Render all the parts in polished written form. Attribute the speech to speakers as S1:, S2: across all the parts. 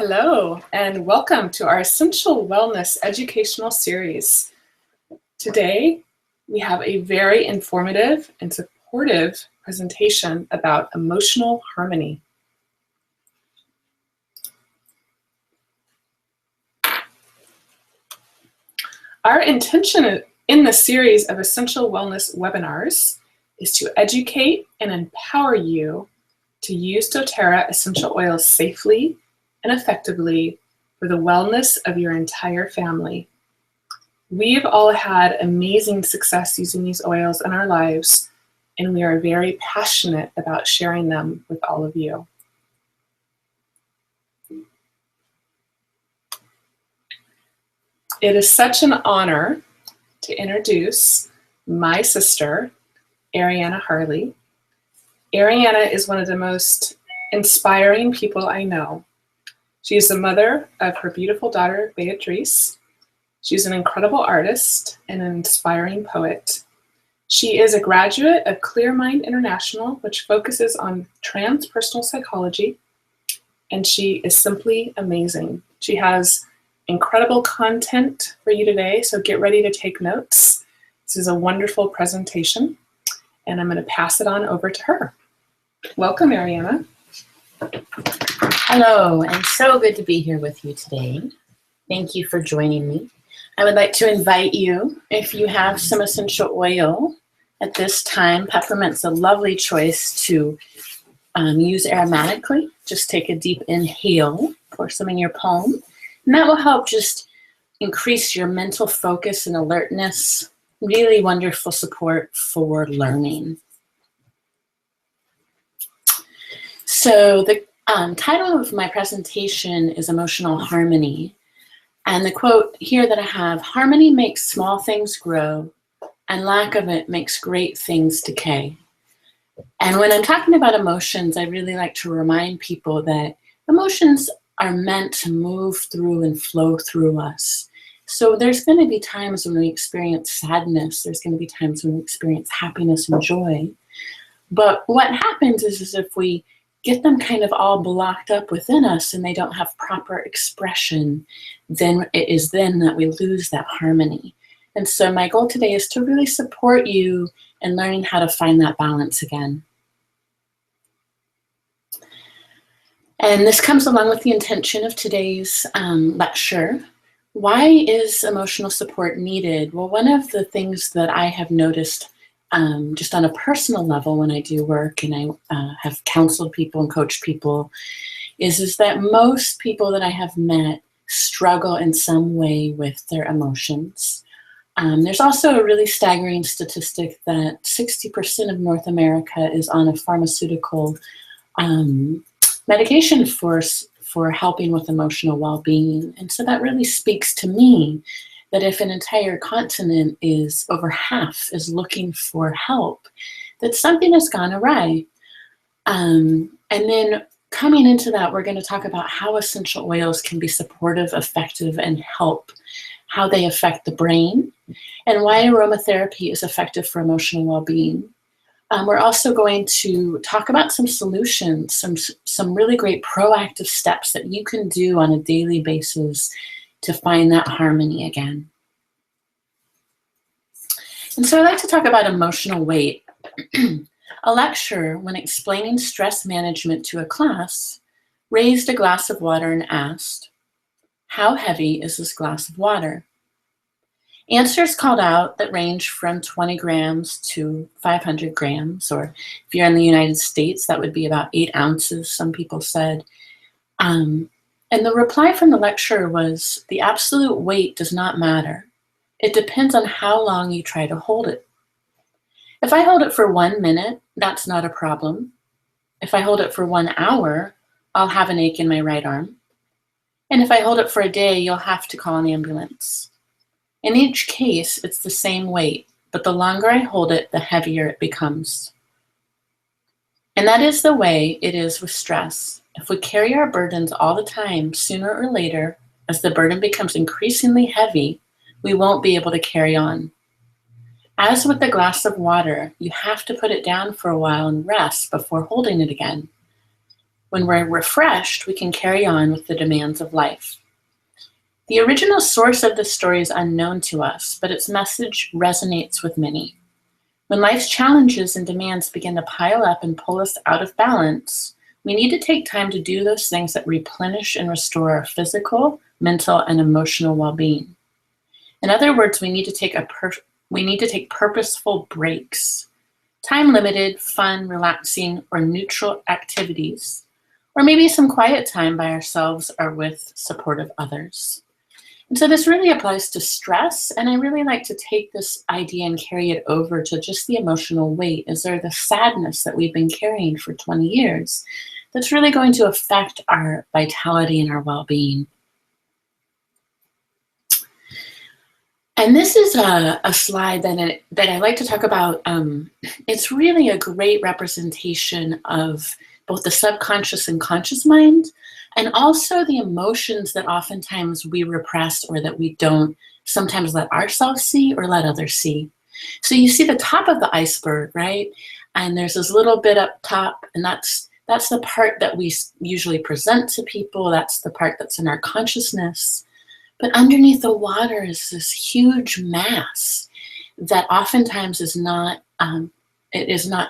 S1: Hello, and welcome to our Essential Wellness educational series. Today, we have a very informative and supportive presentation about emotional harmony. Our intention in the series of Essential Wellness webinars is to educate and empower you to use doTERRA essential oils safely and effectively for the wellness of your entire family. We've all had amazing success using these oils in our lives, and we are very passionate about sharing them with all of you. It is such an honor to introduce my sister, Arianna Harley. Arianna is one of the most inspiring people I know. She is the mother of her beautiful daughter, Beatrice. She's an incredible artist and an inspiring poet. She is a graduate of Clear Mind International, which focuses on transpersonal psychology, and she is simply amazing. She has incredible content for you today, so get ready to take notes. This is a wonderful presentation, and I'm going to pass it on over to her. Welcome, Arianna.
S2: Hello, and so good to be here with you today. Thank you for joining me. I would like to invite you, if you have some essential oil at this time, peppermint's a lovely choice to use aromatically. Just take a deep inhale, pour some in your palm, and that will help just increase your mental focus and alertness. Really wonderful support for learning. So the title of my presentation is Emotional Harmony. And the quote here that I have, harmony makes small things grow, and lack of it makes great things decay. And when I'm talking about emotions, I really like to remind people that emotions are meant to move through and flow through us. So there's going to be times when we experience sadness. There's going to be times when we experience happiness and joy. But what happens is if we get them kind of all blocked up within us and they don't have proper expression, then it is then that we lose that harmony. And so my goal today is to really support you in learning how to find that balance again. And this comes along with the intention of today's lecture. Why is emotional support needed? Well, one of the things that I have noticed just on a personal level when I do work and I have counseled people and coached people is that most people that I have met struggle in some way with their emotions. There's also a really staggering statistic that 60% of North America is on a pharmaceutical medication for helping with emotional well-being. And so that really speaks to me that if an entire continent is over half is looking for help, that something has gone awry. And then coming into that, we're going to talk about how essential oils can be supportive, effective, and help, how they affect the brain, and why aromatherapy is effective for emotional well-being. We're also going to talk about some solutions, some really great proactive steps that you can do on a daily basis to find that harmony again. And so I like to talk about emotional weight. A lecturer, when explaining stress management to a class, raised a glass of water and asked, "How heavy is this glass of water?" Answers called out that range from 20 grams to 500 grams, or if you're in the United States, that would be about 8 ounces, some people said. And the reply from the lecturer was, the absolute weight does not matter. It depends on how long you try to hold it. If I hold it for 1 minute, that's not a problem. If I hold it for 1 hour, I'll have an ache in my right arm. And if I hold it for a day, you'll have to call an ambulance. In each case, it's the same weight, but the longer I hold it, the heavier it becomes. And that is the way it is with stress. If we carry our burdens all the time, sooner or later, as the burden becomes increasingly heavy, we won't be able to carry on. As with the glass of water, you have to put it down for a while and rest before holding it again. When we're refreshed, we can carry on with the demands of life. The original source of this story is unknown to us, but its message resonates with many. When life's challenges and demands begin to pile up and pull us out of balance, we need to take time to do those things that replenish and restore our physical, mental, and emotional well-being. In other words, we need to take purposeful breaks, time-limited, fun, relaxing, or neutral activities, or maybe some quiet time by ourselves or with supportive others. And so this really applies to stress, and I really like to take this idea and carry it over to just the emotional weight. Is there the sadness that we've been carrying for 20 years that's really going to affect our vitality and our well-being? And this is a slide that I like to talk about. It's really a great representation of both the subconscious and conscious mind, and also the emotions that oftentimes we repress or that we don't sometimes let ourselves see or let others see. So you see the top of the iceberg, right? And there's this little bit up top, and that's the part that we usually present to people. That's the part that's in our consciousness. But underneath the water is this huge mass that oftentimes is not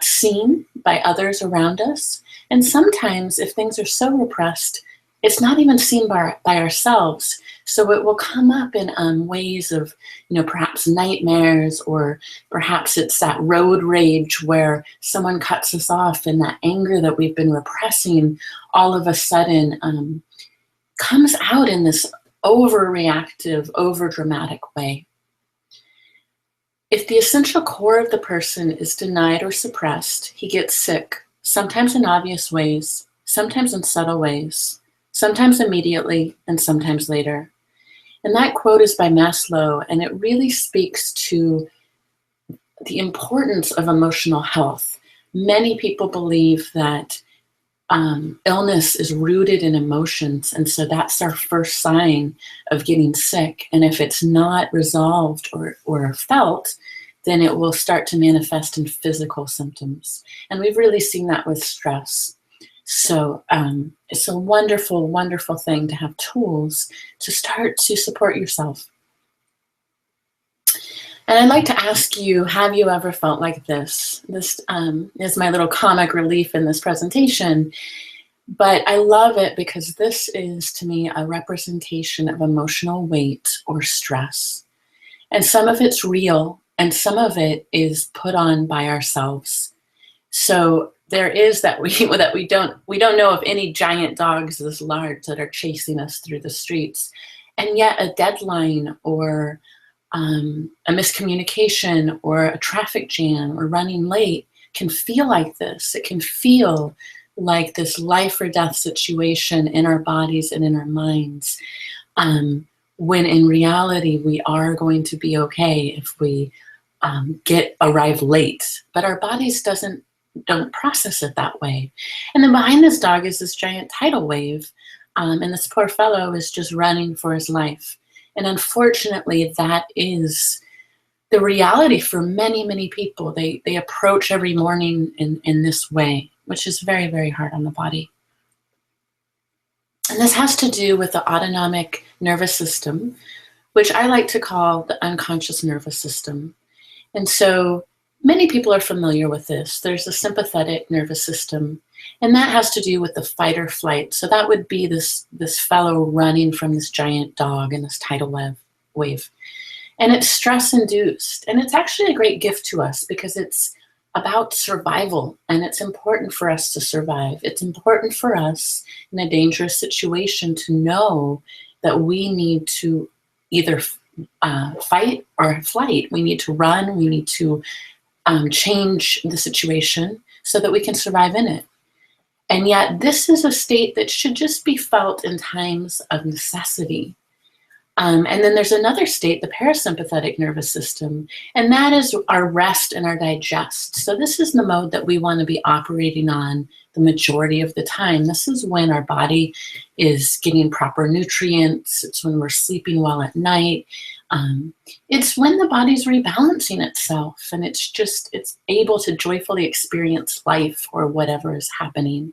S2: seen by others around us. And sometimes if things are so repressed, it's not even seen by ourselves. So it will come up in ways of, perhaps nightmares, or perhaps it's that road rage where someone cuts us off, and that anger that we've been repressing all of a sudden comes out in this overreactive, overdramatic way. If the essential core of the person is denied or suppressed, he gets sick, sometimes in obvious ways, sometimes in subtle ways, sometimes immediately, and sometimes later. And that quote is by Maslow, and it really speaks to the importance of emotional health. Many people believe that illness is rooted in emotions, and so that's our first sign of getting sick. And if it's not resolved or felt, then it will start to manifest in physical symptoms. And we've really seen that with stress. So it's a wonderful, wonderful thing to have tools to start to support yourself. And I'd like to ask you, have you ever felt like this? This is my little comic relief in this presentation, but I love it because this is, to me, a representation of emotional weight or stress. And some of it's real, and some of it is put on by ourselves. So there is that we don't know of any giant dogs this large that are chasing us through the streets, and yet a deadline or a miscommunication or a traffic jam or running late can feel like this. It can feel like this life or death situation in our bodies and in our minds, when in reality we are going to be okay if we arrive late. But our bodies don't process it that way. And then behind this dog is this giant tidal wave, and this poor fellow is just running for his life. And unfortunately, that is the reality for many, many people. They approach every morning in this way, which is very, very hard on the body. And this has to do with the autonomic nervous system, which I like to call the unconscious nervous system. And so many people are familiar with this. There's the sympathetic nervous system, and that has to do with the fight or flight. So that would be this fellow running from this giant dog in this tidal wave. And it's stress-induced. And it's actually a great gift to us because it's about survival, and it's important for us to survive. It's important for us in a dangerous situation to know that we need to either fight or flight. We need to run. We need to change the situation so that we can survive in it. And yet this is a state that should just be felt in times of necessity. And then there's another state, the parasympathetic nervous system, and that is our rest and our digest. So this is the mode that we want to be operating on the majority of the time. This is when our body is getting proper nutrients. It's when we're sleeping well at night. It's when the body's rebalancing itself, and it's able to joyfully experience life or whatever is happening.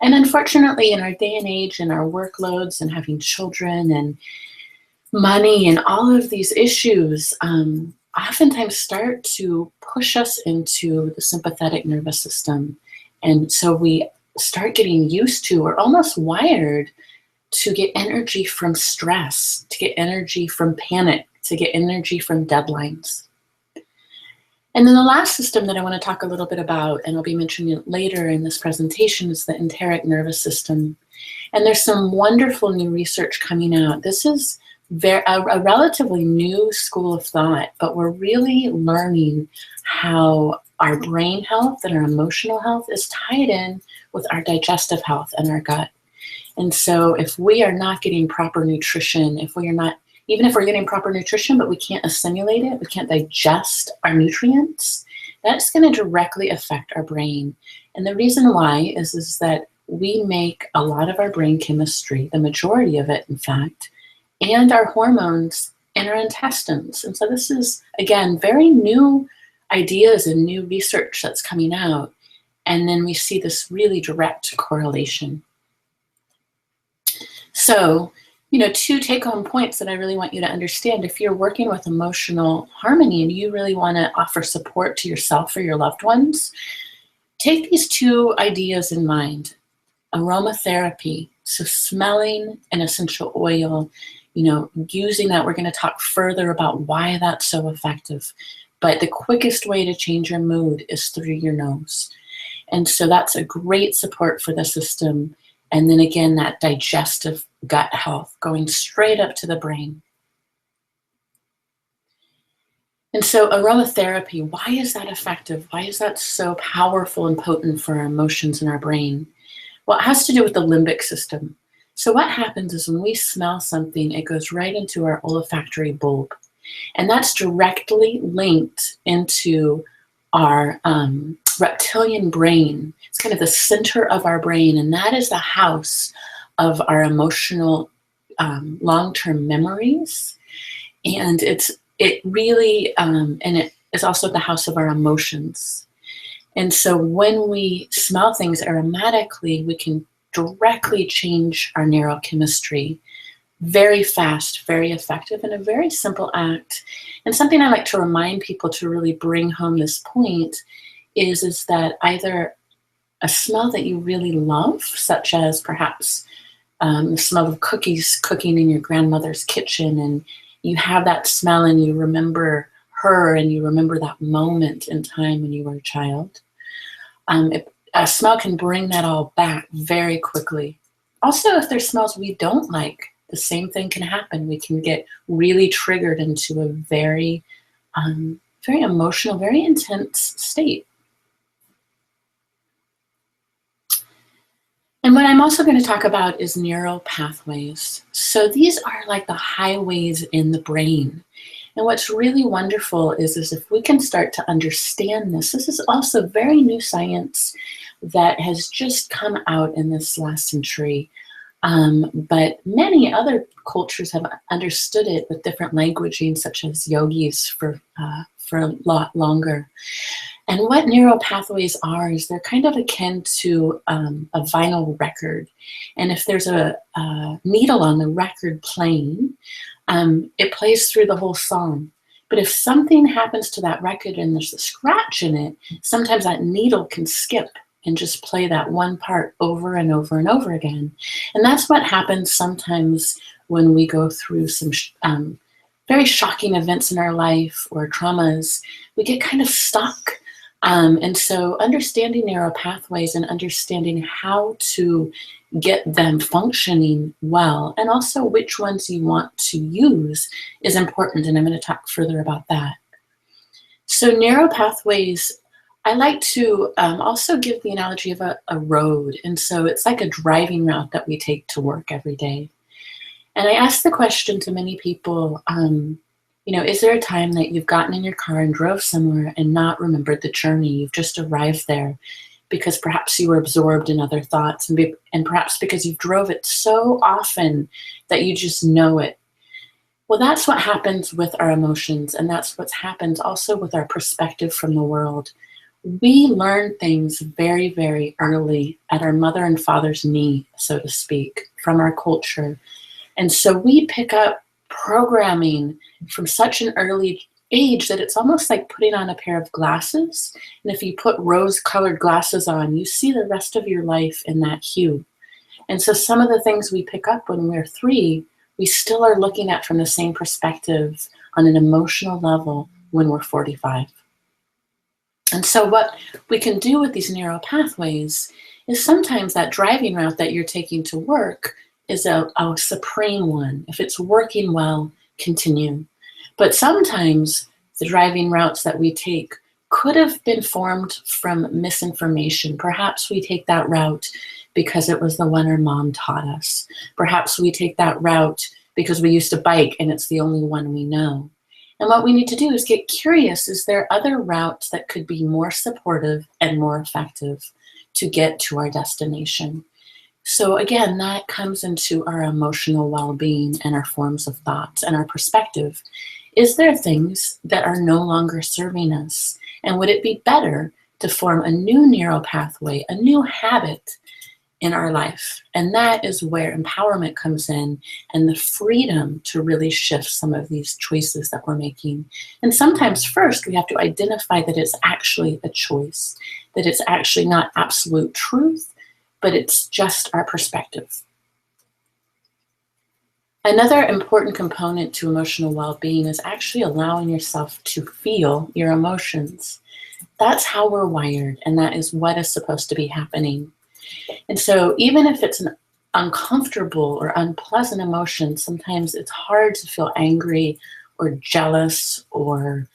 S2: And unfortunately, in our day and age and our workloads and having children and money and all of these issues oftentimes start to push us into the sympathetic nervous system. And so we start getting used to, or almost wired, to get energy from stress, to get energy from panic, to get energy from deadlines. And then the last system that I want to talk a little bit about, and I'll be mentioning it later in this presentation, is the enteric nervous system. And there's some wonderful new research coming out. This is a relatively new school of thought, but we're really learning how our brain health and our emotional health is tied in with our digestive health and our gut. And so if we are not getting proper nutrition, even if we're getting proper nutrition, but we can't assimilate it, we can't digest our nutrients, that's going to directly affect our brain. And the reason why is that we make a lot of our brain chemistry, the majority of it, in fact, and our hormones in our intestines. And so this is, again, very new ideas and new research that's coming out. And then we see this really direct correlation. So, two take-home points that I really want you to understand. If you're working with emotional harmony and you really want to offer support to yourself or your loved ones, take these two ideas in mind. Aromatherapy, so smelling an essential oil, using that. We're going to talk further about why that's so effective. But the quickest way to change your mood is through your nose. And so that's a great support for the system. And then again, that digestive gut health going straight up to the brain. And so aromatherapy, why is that effective? Why is that so powerful and potent for our emotions in our brain? Well, it has to do with the limbic system. So what happens is when we smell something, it goes right into our olfactory bulb. And that's directly linked into our reptilian brain. It's kind of the center of our brain, and that is the house of our emotional long-term memories. And it is also the house of our emotions. And so when we smell things aromatically, we can directly change our neurochemistry very fast, very effective, and a very simple act. And something I like to remind people to really bring home this point is that either a smell that you really love, such as perhaps the smell of cookies cooking in your grandmother's kitchen, and you have that smell and you remember her and you remember that moment in time when you were a child. A smell can bring that all back very quickly. Also, if there's smells we don't like, the same thing can happen. We can get really triggered into a very, very emotional, very intense state. And what I'm also going to talk about is neural pathways. So these are like the highways in the brain. And what's really wonderful is if we can start to understand this is also very new science that has just come out in this last century. But many other cultures have understood it with different languaging, such as yogis for a lot longer. And what neural pathways are is they're kind of akin to a vinyl record. And if there's a needle on the record playing, it plays through the whole song. But if something happens to that record and there's a scratch in it, sometimes that needle can skip and just play that one part over and over and over again. And that's what happens sometimes when we go through some very shocking events in our life or traumas. We get kind of stuck. And so understanding neural pathways and understanding how to get them functioning well, and also which ones you want to use, is important. And I'm going to talk further about that. So neural pathways, I like to also give the analogy of a road. And so it's like a driving route that we take to work every day. And I ask the question to many people, is there a time that you've gotten in your car and drove somewhere and not remembered the journey? You've just arrived there because perhaps you were absorbed in other thoughts, and perhaps because you drove it so often that you just know it. Well, that's what happens with our emotions, and that's what happens also with our perspective from the world. we learn things very, very early at our mother and father's knee, so to speak, from our culture. And so we pick up programming from such an early age that it's almost like putting on a pair of glasses. And if you put rose-colored glasses on, you see the rest of your life in that hue. And so some of the things we pick up when we're 3, we still are looking at from the same perspective on an emotional level when we're 45. And so what we can do with these neural pathways is sometimes that driving route that you're taking to work is a supreme one. If it's working well, continue. But sometimes the driving routes that we take could have been formed from misinformation. Perhaps we take that route because it was the one our mom taught us. Perhaps we take that route because we used to bike and it's the only one we know. And what we need to do is get curious, is there other routes that could be more supportive and more effective to get to our destination? So again, that comes into our emotional well-being and our forms of thoughts and our perspective. Is there things that are no longer serving us? And would it be better to form a new neural pathway, a new habit in our life? And that is where empowerment comes in, and the freedom to really shift some of these choices that we're making. And sometimes first we have to identify that it's actually a choice, that it's actually not absolute truth, but it's just our perspective. Another important component to emotional well-being is actually allowing yourself to feel your emotions. That's how we're wired, and that is what is supposed to be happening. And so even if it's an uncomfortable or unpleasant emotion, sometimes it's hard to feel angry or jealous or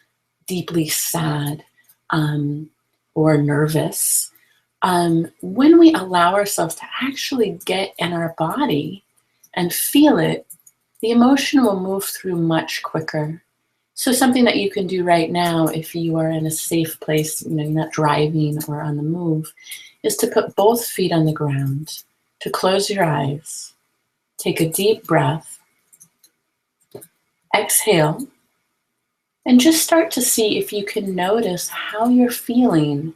S2: deeply sad or nervous. When we allow ourselves to actually get in our body and feel it, the emotion will move through much quicker. So something that you can do right now, if you are in a safe place, you're not driving or on the move, is to put both feet on the ground, to close your eyes, take a deep breath, exhale, and just start to see if you can notice how you're feeling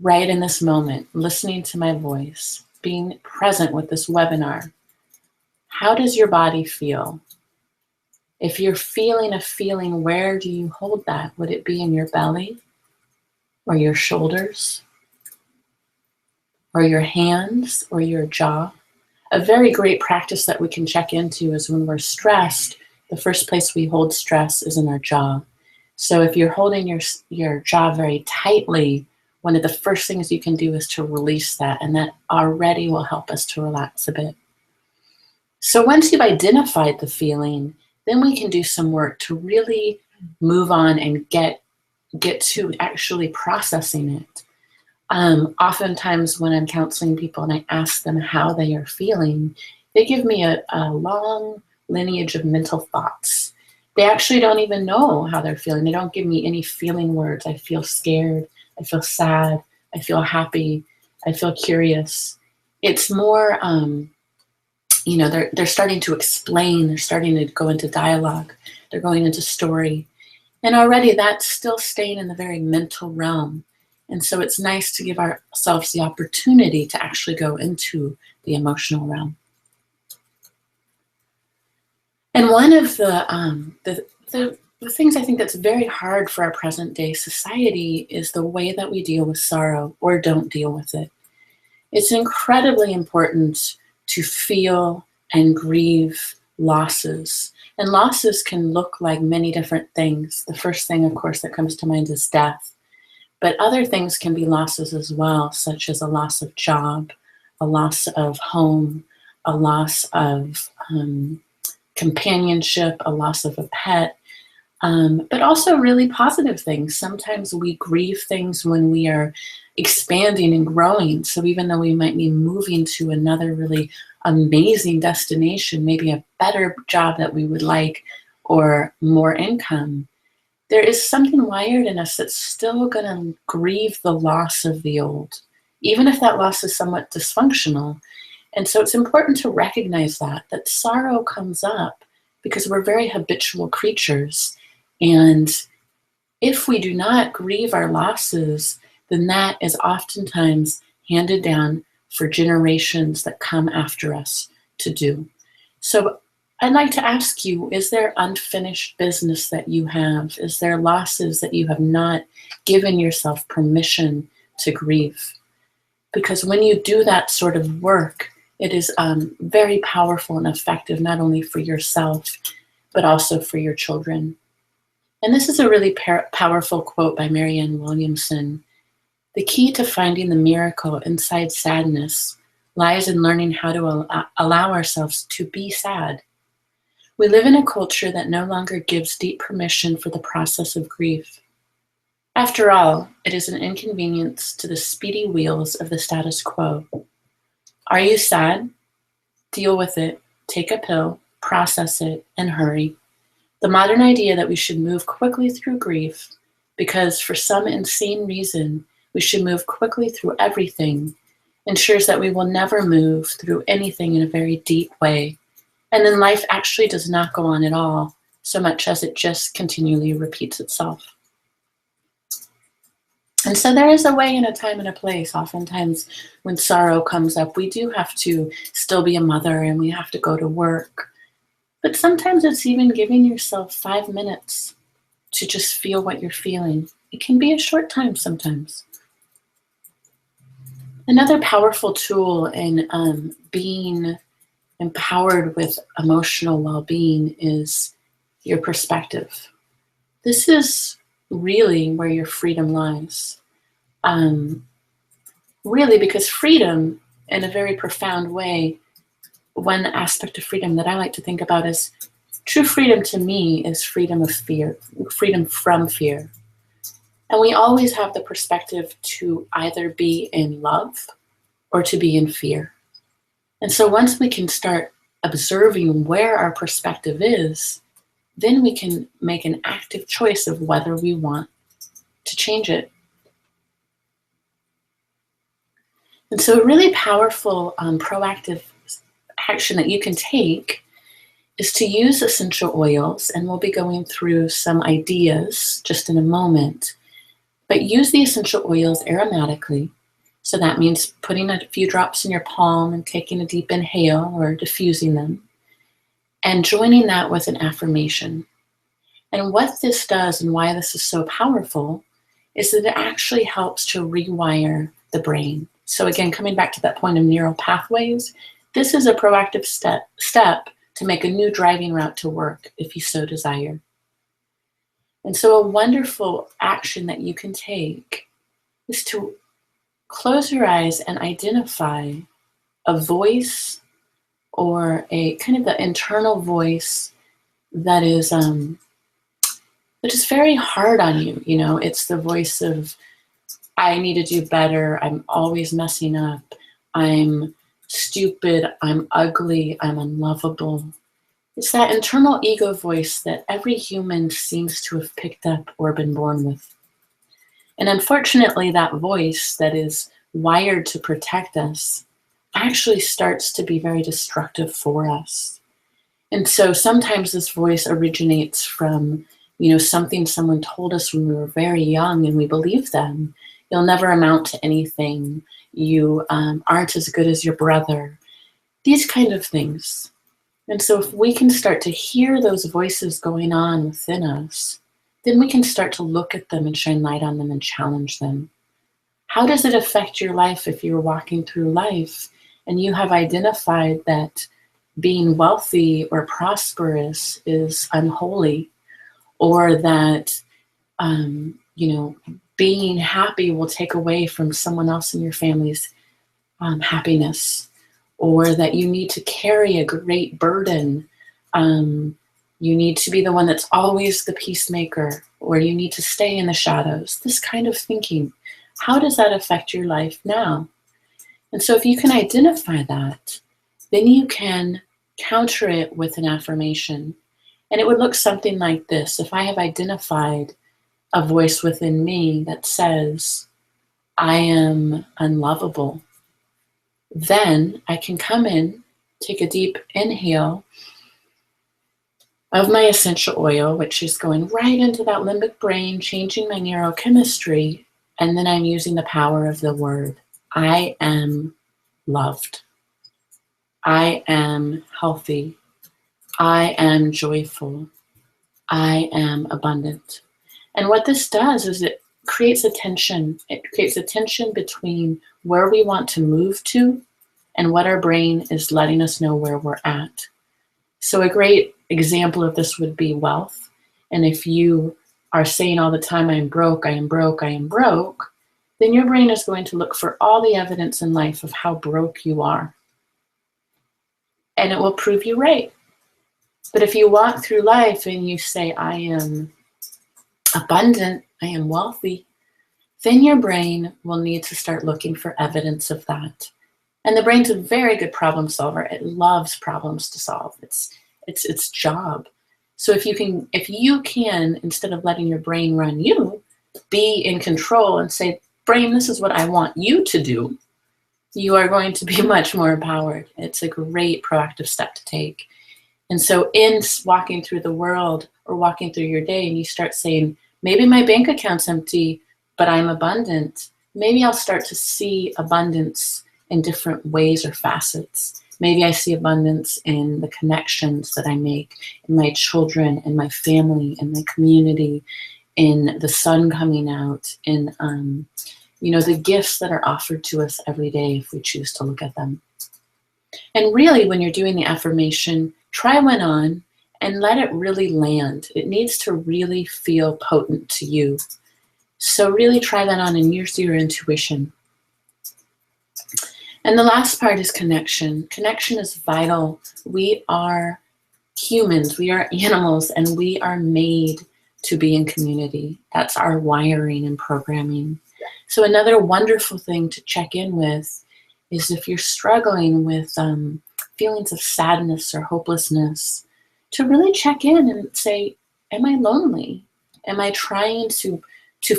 S2: right in this moment, listening to my voice, being present with this webinar. How does your body feel? If you're feeling a feeling, where do you hold that? Would it be in your belly or your shoulders or your hands or your jaw? A very great practice that we can check into is when we're stressed, the first place we hold stress is in our jaw. So if you're holding your jaw very tightly, one of the first things you can do is to release that, and that already will help us to relax a bit. So once you've identified the feeling, then we can do some work to really move on and get to actually processing it. Oftentimes when I'm counseling people and I ask them how they are feeling, they give me a long lineage of mental thoughts. They actually don't even know how they're feeling. They don't give me any feeling words. I feel scared. I feel sad. I feel happy. I feel curious. It's more, they're starting to explain. They're starting to go into dialogue. They're going into story. And already that's still staying in the very mental realm. And so it's nice to give ourselves the opportunity to actually go into the emotional realm. And one of the things I think that's very hard for our present day society is the way that we deal with sorrow or don't deal with it. It's incredibly important to feel and grieve losses. And losses can look like many different things. The first thing, of course, that comes to mind is death. But other things can be losses as well, such as a loss of job, a loss of home, a loss of companionship, a loss of a pet, but also really positive things. Sometimes we grieve things when we are expanding and growing. So even though we might be moving to another really amazing destination, maybe a better job that we would like or more income, there is something wired in us that's still going to grieve the loss of the old, even if that loss is somewhat dysfunctional. And so it's important to recognize that sorrow comes up because we're very habitual creatures. And If we do not grieve our losses, then that is oftentimes handed down for generations that come after us to do. So I'd like to ask you, is there unfinished business that you have? Is there losses that you have not given yourself permission to grieve? Because when you do that sort of work, it is very powerful and effective, not only for yourself, but also for your children. And this is a really powerful quote by Marianne Williamson. The key to finding the miracle inside sadness lies in learning how to allow ourselves to be sad. We live in a culture that no longer gives deep permission for the process of grief. After all, it is an inconvenience to the speedy wheels of the status quo. Are you sad? Deal with it, take a pill, process it, and hurry. The modern idea that we should move quickly through grief because for some insane reason we should move quickly through everything ensures that we will never move through anything in a very deep way. And then life actually does not go on at all, so much as it just continually repeats itself. And so there is a way and a time and a place. Oftentimes when sorrow comes up, we do have to still be a mother and we have to go to work. But sometimes it's even giving yourself 5 minutes to just feel what you're feeling. It can be a short time sometimes. Another powerful tool in being empowered with emotional well-being is your perspective. This is really where your freedom lies. Really, because freedom, in a very profound way, one aspect of freedom that I like to think about is true freedom to me is freedom of fear, freedom from fear. And we always have the perspective to either be in love or to be in fear. And so once we can start observing where our perspective is, then we can make an active choice of whether we want to change it. And so a really powerful proactive action that you can take is to use essential oils, and we'll be going through some ideas just in a moment, but use the essential oils aromatically. So that means putting a few drops in your palm and taking a deep inhale or diffusing them, and joining that with an affirmation. And what this does and why this is so powerful is that it actually helps to rewire the brain. So again, coming back to that point of neural pathways, this is a proactive step to make a new driving route to work if you so desire. And so a wonderful action that you can take is to close your eyes and identify a voice or a kind of the internal voice that is very hard on you. You know, it's the voice of, I need to do better, I'm always messing up, I'm stupid, I'm ugly, I'm unlovable. It's that internal ego voice that every human seems to have picked up or been born with. And unfortunately, that voice that is wired to protect us actually starts to be very destructive for us. And so sometimes this voice originates from, something someone told us when we were very young and we believed them. You'll never amount to anything. You aren't as good as your brother. These kind of things. And so if we can start to hear those voices going on within us, then we can start to look at them and shine light on them and challenge them. How does it affect your life if you're walking through life and you have identified that being wealthy or prosperous is unholy, or that, being happy will take away from someone else in your family's happiness, or that you need to carry a great burden, you need to be the one that's always the peacemaker, or you need to stay in the shadows, this kind of thinking. How does that affect your life now? And so if you can identify that, then you can counter it with an affirmation. And it would look something like this. If I have identified a voice within me that says, I am unlovable, then I can come in, take a deep inhale, of my essential oil, which is going right into that limbic brain, changing my neurochemistry. And then I'm using the power of the word. I am loved. I am healthy. I am joyful. I am abundant. And what this does is it creates a tension. It creates a tension between where we want to move to and what our brain is letting us know where we're at. So a great example of this would be wealth. And if you are saying all the time, I am broke, I am broke, I am broke, then your brain is going to look for all the evidence in life of how broke you are. And it will prove you right. But if you walk through life and you say, I am abundant, I am wealthy, then your brain will need to start looking for evidence of that. And the brain's a very good problem solver. It loves problems to solve. It's its job. So if you can, instead of letting your brain run you, be in control and say, brain, this is what I want you to do, you are going to be much more empowered. It's a great proactive step to take. And so in walking through the world or walking through your day and you start saying, maybe my bank account's empty, but I'm abundant. Maybe I'll start to see abundance in different ways or facets. Maybe I see abundance in the connections that I make, in my children, in my family, in my community, in the sun coming out, in the gifts that are offered to us every day if we choose to look at them. And really, when you're doing the affirmation, try one on and let it really land. It needs to really feel potent to you. So really try that on and use your intuition. And the last part is connection. Connection is vital. We are humans, we are animals, and we are made to be in community. That's our wiring and programming. So another wonderful thing to check in with is if you're struggling with feelings of sadness or hopelessness, to really check in and say, am I lonely? Am I trying to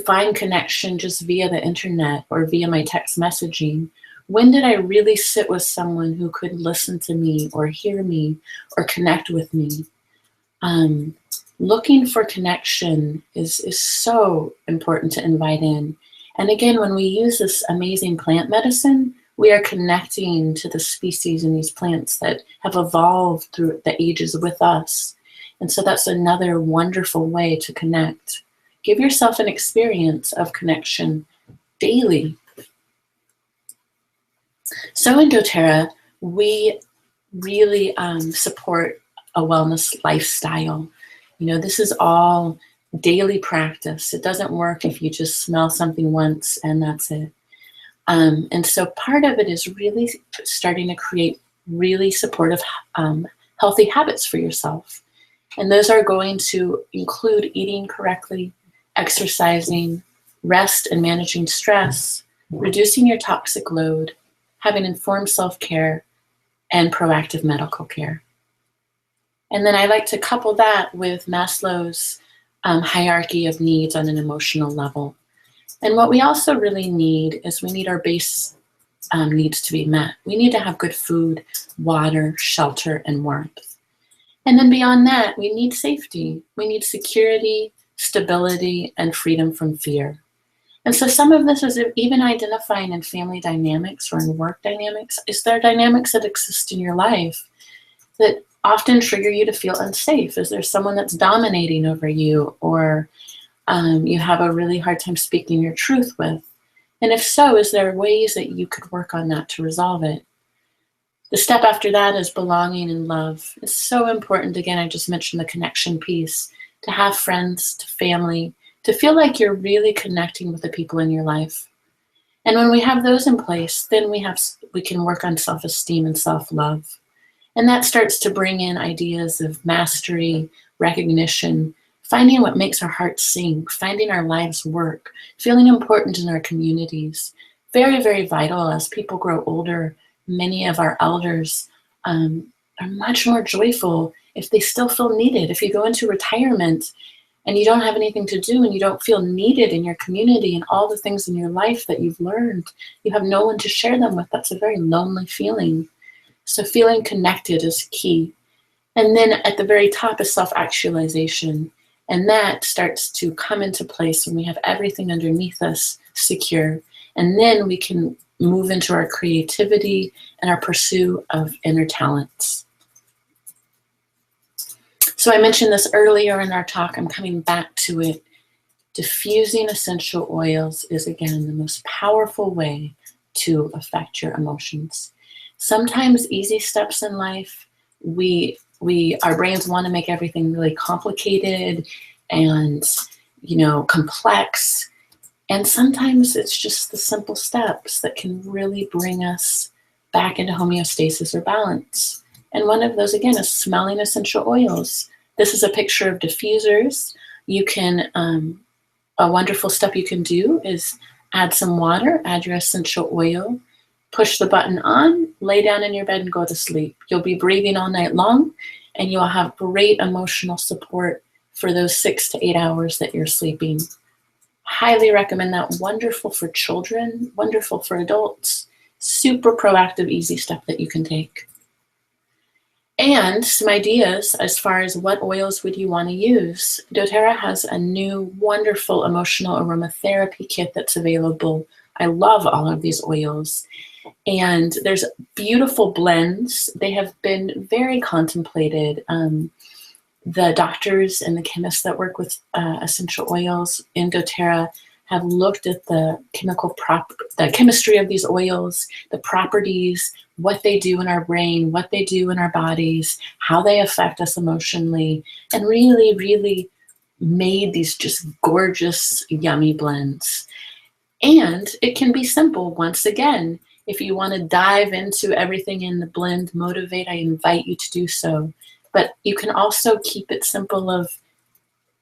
S2: find connection just via the internet or via my text messaging? When did I really sit with someone who could listen to me or hear me or connect with me? Looking for connection is so important to invite in. And again, when we use this amazing plant medicine, we are connecting to the species in these plants that have evolved through the ages with us. And so that's another wonderful way to connect. Give yourself an experience of connection daily. So in doTERRA, we really support a wellness lifestyle. This is all daily practice. It doesn't work if you just smell something once and that's it. And so part of it is really starting to create really supportive, healthy habits for yourself. And those are going to include eating correctly, exercising, rest and managing stress, reducing your toxic load, having informed self-care, and proactive medical care. And then I like to couple that with Maslow's hierarchy of needs on an emotional level. And what we also really need is we need our base needs to be met. We need to have good food, water, shelter, and warmth. And then beyond that, we need safety. We need security, stability, and freedom from fear. And so some of this is even identifying in family dynamics or in work dynamics. Is there dynamics that exist in your life that often trigger you to feel unsafe? Is there someone that's dominating over you, or you have a really hard time speaking your truth with? And if so, is there ways that you could work on that to resolve it? The step after that is belonging and love. It's so important. Again, I just mentioned the connection piece, to have friends, to family, to feel like you're really connecting with the people in your life. And when we have those in place, then we can work on self-esteem and self-love. And that starts to bring in ideas of mastery, recognition, finding what makes our hearts sing, finding our lives work, feeling important in our communities. Very, very vital. As people grow older, many of our elders are much more joyful if they still feel needed. If you go into retirement and you don't have anything to do and you don't feel needed in your community and all the things in your life that you've learned, you have no one to share them with. That's a very lonely feeling. So feeling connected is key. And then at the very top is self-actualization. And that starts to come into place when we have everything underneath us secure. And then we can move into our creativity and our pursuit of inner talents. So I mentioned this earlier in our talk. I'm coming back to it. Diffusing essential oils is, again, the most powerful way to affect your emotions. Sometimes easy steps in life, our brains want to make everything really complicated and, complex. And sometimes it's just the simple steps that can really bring us back into homeostasis or balance. And one of those, again, is smelling essential oils. This is a picture of diffusers. You can, a wonderful step you can do is add some water, add your essential oil, push the button on, lay down in your bed and go to sleep. You'll be breathing all night long, and you'll have great emotional support for those 6 to 8 hours that you're sleeping. Highly recommend that. Wonderful for children, wonderful for adults. Super proactive, easy step that you can take. And some ideas as far as what oils would you want to use. doTERRA has a new wonderful emotional aromatherapy kit that's available. I love all of these oils. And there's beautiful blends. They have been very contemplated. The doctors and the chemists that work with essential oils in doTERRA have looked at the chemistry of these oils, the properties, what they do in our brain, what they do in our bodies, how they affect us emotionally, and really, really made these just gorgeous, yummy blends. And it can be simple. Once again, if you want to dive into everything in the blend Motivate, I invite you to do so. But you can also keep it simple of,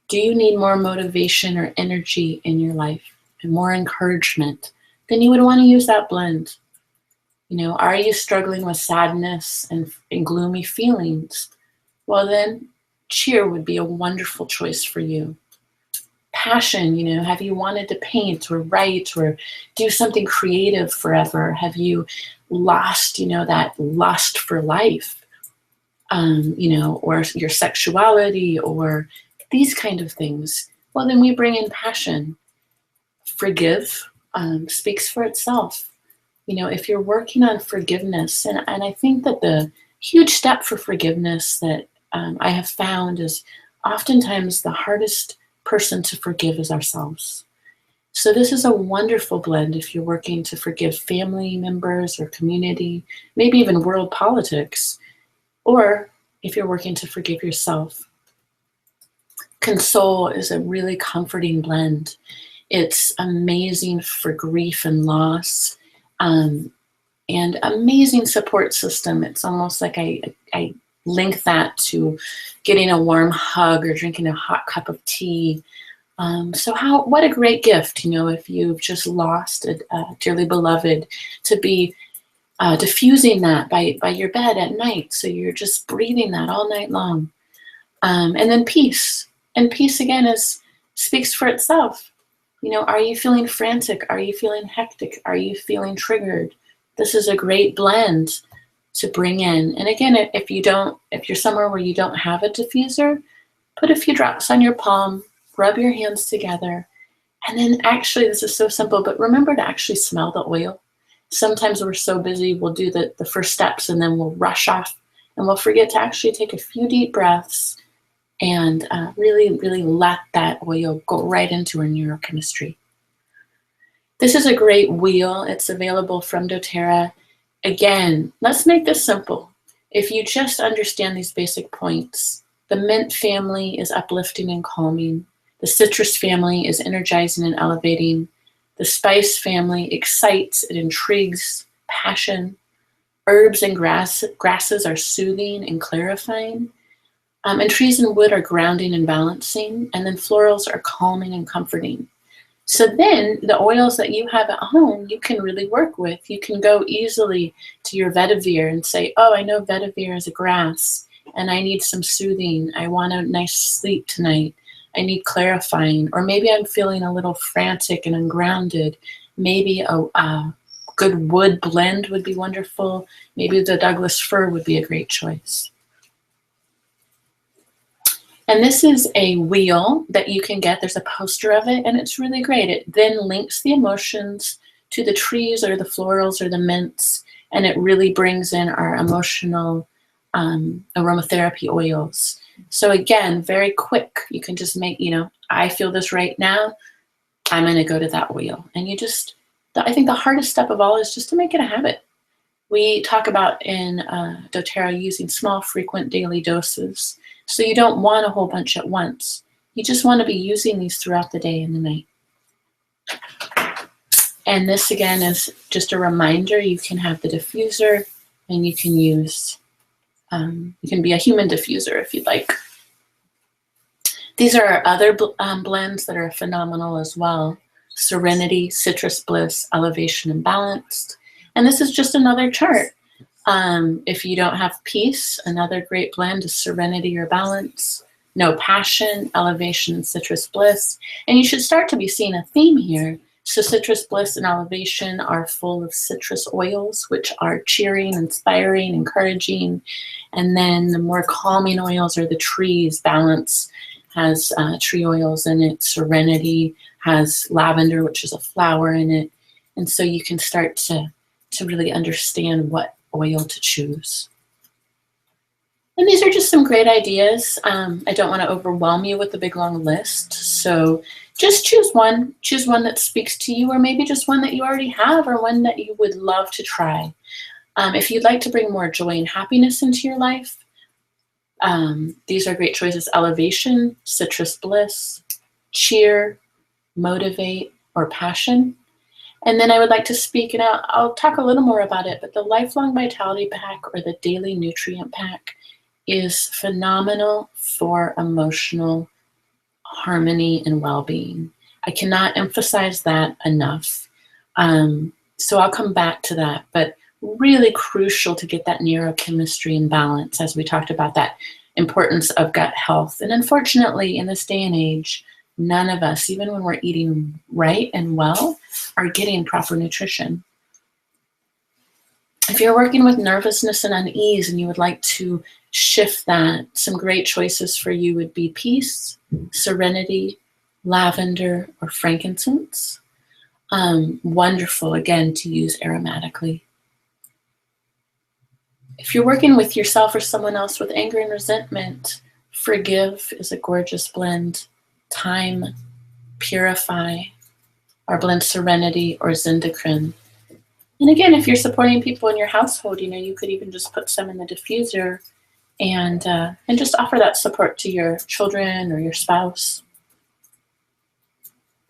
S2: do you need more motivation or energy in your life and more encouragement? Then you would want to use that blend. Are you struggling with sadness and gloomy feelings? Well, then cheer would be a wonderful choice for you. Passion, have you wanted to paint or write or do something creative forever? Have you lost, that lust for life? Or your sexuality or these kind of things. Well, then we bring in passion. Forgive speaks for itself. If you're working on forgiveness, and I think that the huge step for forgiveness that I have found is oftentimes the hardest person to forgive is ourselves. So this is a wonderful blend if you're working to forgive family members or community, maybe even world politics, or if you're working to forgive yourself. Console is a really comforting blend. It's amazing for grief and loss, and amazing support system. It's almost like I link that to getting a warm hug or drinking a hot cup of tea. What a great gift, if you've just lost a dearly beloved, to be diffusing that by your bed at night. So you're just breathing that all night long. And then peace. And peace, again, speaks for itself. Are you feeling frantic? Are you feeling hectic? Are you feeling triggered? This is a great blend to bring in. And again, if you're somewhere where you don't have a diffuser, put a few drops on your palm, rub your hands together. And then actually, this is so simple, but remember to actually smell the oil. Sometimes we're so busy, we'll do the first steps and then we'll rush off and we'll forget to actually take a few deep breaths and really, really let that oil go right into our neurochemistry. This is a great wheel. It's available from doTERRA. Again, let's make this simple. If you just understand these basic points, the mint family is uplifting and calming. The citrus family is energizing and elevating. The spice family excites, it intrigues, passion. Herbs and grasses are soothing and clarifying. And trees and wood are grounding and balancing. And then florals are calming and comforting. So then the oils that you have at home, you can really work with. You can go easily to your vetiver and say, oh, I know vetiver is a grass and I need some soothing. I want a nice sleep tonight. I need clarifying. Or maybe I'm feeling a little frantic and ungrounded. Maybe a good wood blend would be wonderful. Maybe the Douglas fir would be a great choice. And this is a wheel that you can get. There's a poster of it, and it's really great. It then links the emotions to the trees or the florals or the mints, and it really brings in our emotional aromatherapy oils. So again, very quick. You can just make, I feel this right now. I'm going to go to that wheel. And I think the hardest step of all is just to make it a habit. We talk about in doTERRA using small, frequent daily doses. So you don't want a whole bunch at once. You just want to be using these throughout the day and the night. And this again is just a reminder. You can have the diffuser, and you can use, you can be a human diffuser if you'd like. These are our other blends that are phenomenal as well. Serenity, Citrus Bliss, Elevation, and Balanced. And this is just another chart. If you don't have peace, another great blend is Serenity or Balance. No Passion, Elevation, and Citrus Bliss. And you should start to be seeing a theme here. So Citrus Bliss and Elevation are full of citrus oils, which are cheering, inspiring, encouraging. And then the more calming oils are the trees. Balance has tree oils in it. Serenity has lavender, which is a flower in it. And so you can start to really understand what oil to choose. And these are just some great ideas. I don't want to overwhelm you with a big long list. So just choose one. Choose one that speaks to you, or maybe just one that you already have, or one that you would love to try. If you'd like to bring more joy and happiness into your life, these are great choices. Elevation, Citrus Bliss, Cheer, Motivate, or Passion. And then I would like to speak, and I'll talk a little more about it, but the Lifelong Vitality Pack or the Daily Nutrient Pack is phenomenal for emotional harmony and well-being. I cannot emphasize that enough. So I'll come back to that, but really crucial to get that neurochemistry in balance, as we talked about that importance of gut health. And unfortunately, in this day and age, none of us, even when we're eating right and well, are getting proper nutrition. If you're working with nervousness and unease and you would like to shift that, some great choices for you would be peace, serenity, lavender, or frankincense. Wonderful, again, to use aromatically. If you're working with yourself or someone else with anger and resentment, Forgive is a gorgeous blend. Time, Purify, our blend Serenity, or Zindekryn. And again, if you're supporting people in your household, you could even just put some in the diffuser and just offer that support to your children or your spouse.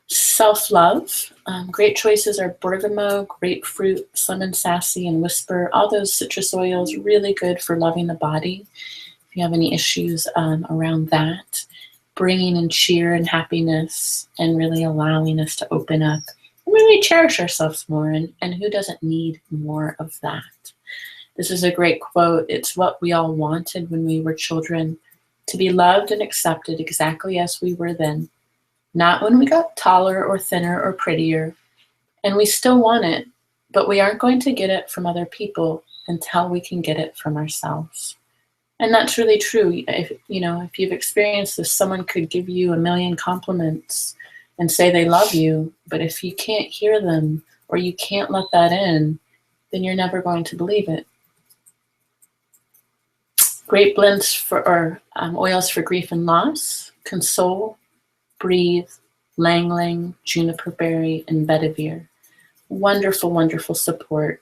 S2: Self-love. Great choices are bergamot, grapefruit, lemon sassy, and whisper. All those citrus oils, really good for loving the body. If you have any issues around that, bringing in cheer and happiness and really allowing us to open up and really cherish ourselves more. And who doesn't need more of that? This is a great quote. It's what we all wanted when we were children, to be loved and accepted exactly as we were then. Not when we got taller or thinner or prettier. And we still want it, but we aren't going to get it from other people until we can get it from ourselves. And that's really true. If you've experienced this, someone could give you 1,000,000 compliments and say they love you, but if you can't hear them or you can't let that in, then you're never going to believe it. Great blends for oils for grief and loss: Console, Breathe, Lang Lang, Juniper Berry, and Vetiver. Wonderful, wonderful support.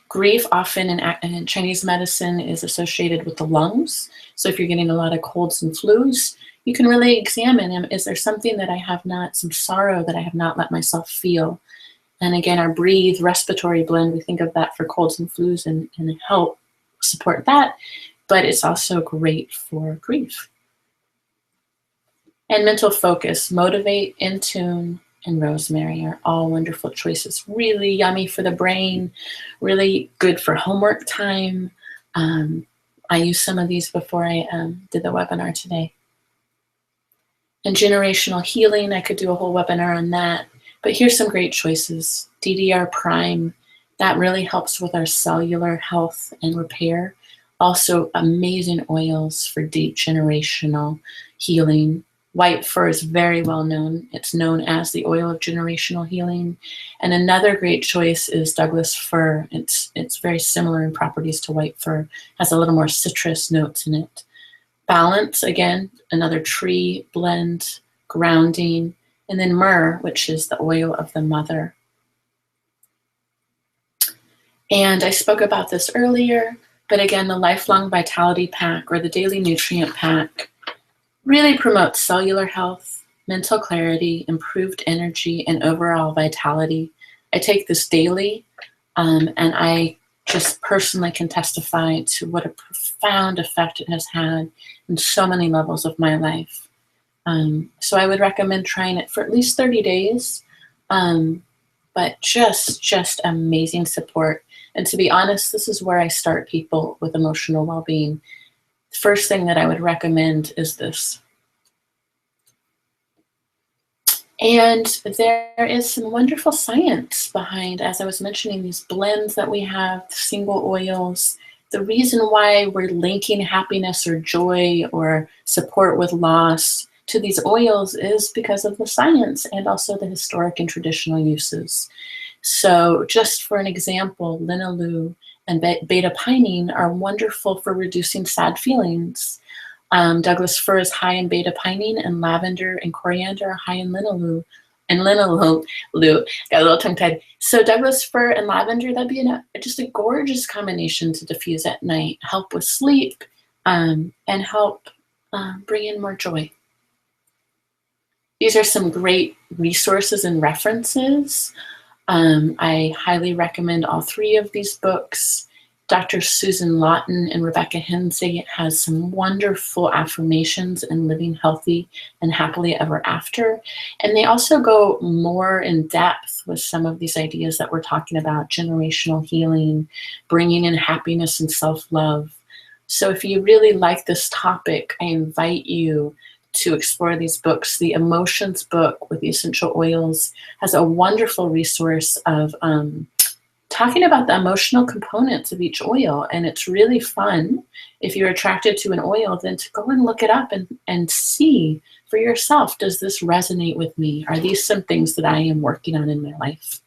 S2: Grief often in Chinese medicine is associated with the lungs. So if you're getting a lot of colds and flus, you can really examine, is there something that I have not, some sorrow that I have not let myself feel? And again, our Breathe respiratory blend, we think of that for colds and flus and help support that, but it's also great for grief. And mental focus: Motivate, In Tune, and Rosemary are all wonderful choices. Really yummy for the brain, really good for homework time. I used some of these before I did the webinar today. And generational healing, I could do a whole webinar on that. But here's some great choices. DDR Prime, that really helps with our cellular health and repair. Also, amazing oils for deep generational healing. White fir is very well known. It's known as the oil of generational healing. And another great choice is Douglas fir. It's very similar in properties to white fir. Has a little more citrus notes in it. Balance, again, another tree blend, grounding. And then myrrh, which is the oil of the mother. And I spoke about this earlier, but again, the Lifelong Vitality Pack or the Daily Nutrient Pack really promotes cellular health, mental clarity, improved energy, and overall vitality. I take this daily, and I just personally can testify to what a profound effect it has had in so many levels of my life. So I would recommend trying it for at least 30 days, but just amazing support. And to be honest, this is where I start people with emotional well-being. The first thing that I would recommend is this. And there is some wonderful science behind, as I was mentioning, these blends that we have, single oils. The reason why we're linking happiness or joy or support with loss to these oils is because of the science and also the historic and traditional uses. So just for an example, linalool and beta-pinene are wonderful for reducing sad feelings. Douglas fir is high in beta-pinene, and lavender and coriander are high in linalool. And linalool, got a little tongue-tied. So Douglas fir and lavender, that'd be just a gorgeous combination to diffuse at night, help with sleep, and help bring in more joy. These are some great resources and references. I highly recommend all three of these books. Dr. Susan Lawton and Rebecca Henze has some wonderful affirmations in living healthy and happily ever after. And they also go more in depth with some of these ideas that we're talking about, generational healing, bringing in happiness and self-love. So if you really like this topic, I invite you to explore these books. The Emotions book with the essential oils has a wonderful resource of talking about the emotional components of each oil. And it's really fun, if you're attracted to an oil, then to go and look it up and see for yourself, does this resonate with me? Are these some things that I am working on in my life?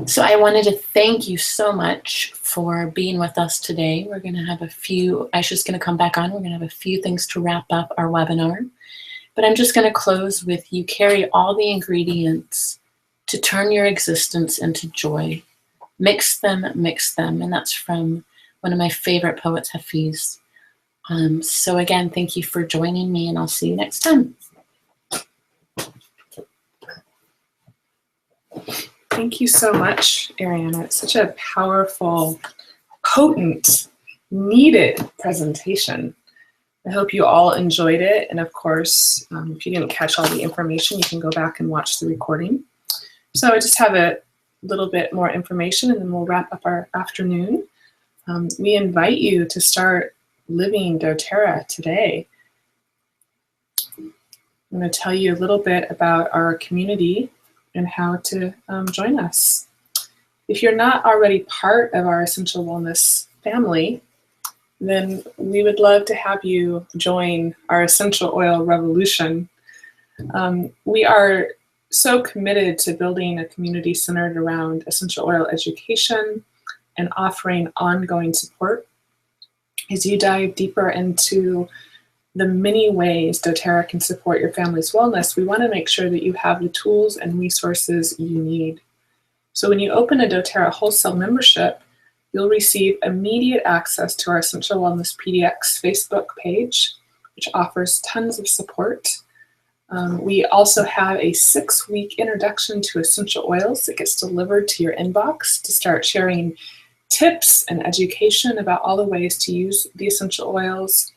S2: So I wanted to thank you so much for being with us today. We're going to have Aisha's going to come back on. We're going to have a few things to wrap up our webinar. But I'm just going to close with, you carry all the ingredients to turn your existence into joy. Mix them, and that's from one of my favorite poets, Hafiz. So again, thank you for joining me, and I'll see you next time.
S1: Thank you so much, Ariana. It's such a powerful, potent, needed presentation. I hope you all enjoyed it. And of course, if you didn't catch all the information, you can go back and watch the recording. So I just have a little bit more information, and then we'll wrap up our afternoon. We invite you to start living doTERRA today. I'm going to tell you a little bit about our community and how to join us. If you're not already part of our Essential Wellness family, then we would love to have you join our Essential Oil Revolution. We are so committed to building a community centered around essential oil education and offering ongoing support. As you dive deeper into the many ways doTERRA can support your family's wellness, we want to make sure that you have the tools and resources you need. So when you open a doTERRA wholesale membership, you'll receive immediate access to our Essential Wellness PDX Facebook page, which offers tons of support. We also have a 6-week introduction to essential oils that gets delivered to your inbox to start sharing tips and education about all the ways to use the essential oils.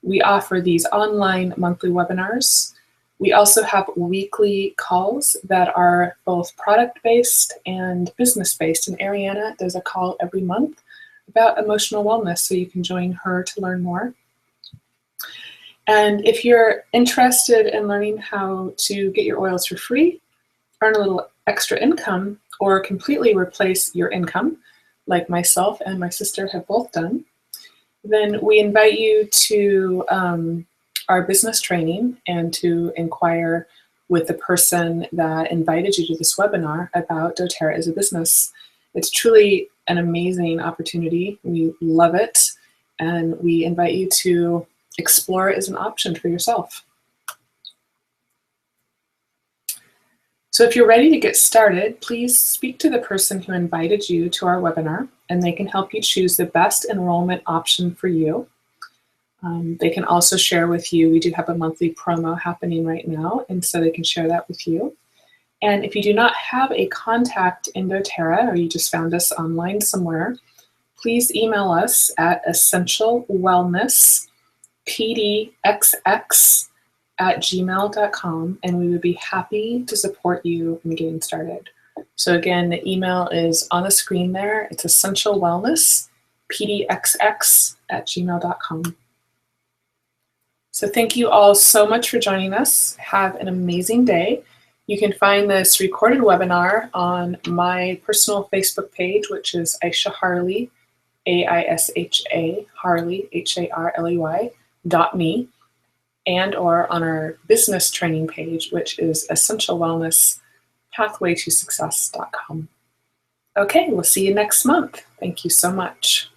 S1: We offer these online monthly webinars. We also have weekly calls that are both product-based and business-based. And Ariana does a call every month about emotional wellness, so you can join her to learn more. And if you're interested in learning how to get your oils for free, earn a little extra income, or completely replace your income like myself and my sister have both done, then we invite you to our business training and to inquire with the person that invited you to this webinar about doTERRA as a business. It's truly an amazing opportunity. We love it, and we invite you to explore it as an option for yourself. So if you're ready to get started, please speak to the person who invited you to our webinar, and they can help you choose the best enrollment option for you. They can also share with you, we do have a monthly promo happening right now, and so they can share that with you. And if you do not have a contact in doTERRA, or you just found us online somewhere, please email us at essentialwellnesspdxx@gmail.com, and we would be happy to support you in getting started. So again, the email is on the screen there. It's essentialwellnesspdxx@gmail.com. So thank you all so much for joining us. Have an amazing day. You can find this recorded webinar on my personal Facebook page, which is Aisha Harley, AISHA, Harley, HARLEY.me, and or on our business training page, which is essentialwellnesspathwaytosuccess.com. Okay, we'll see you next month. Thank you so much.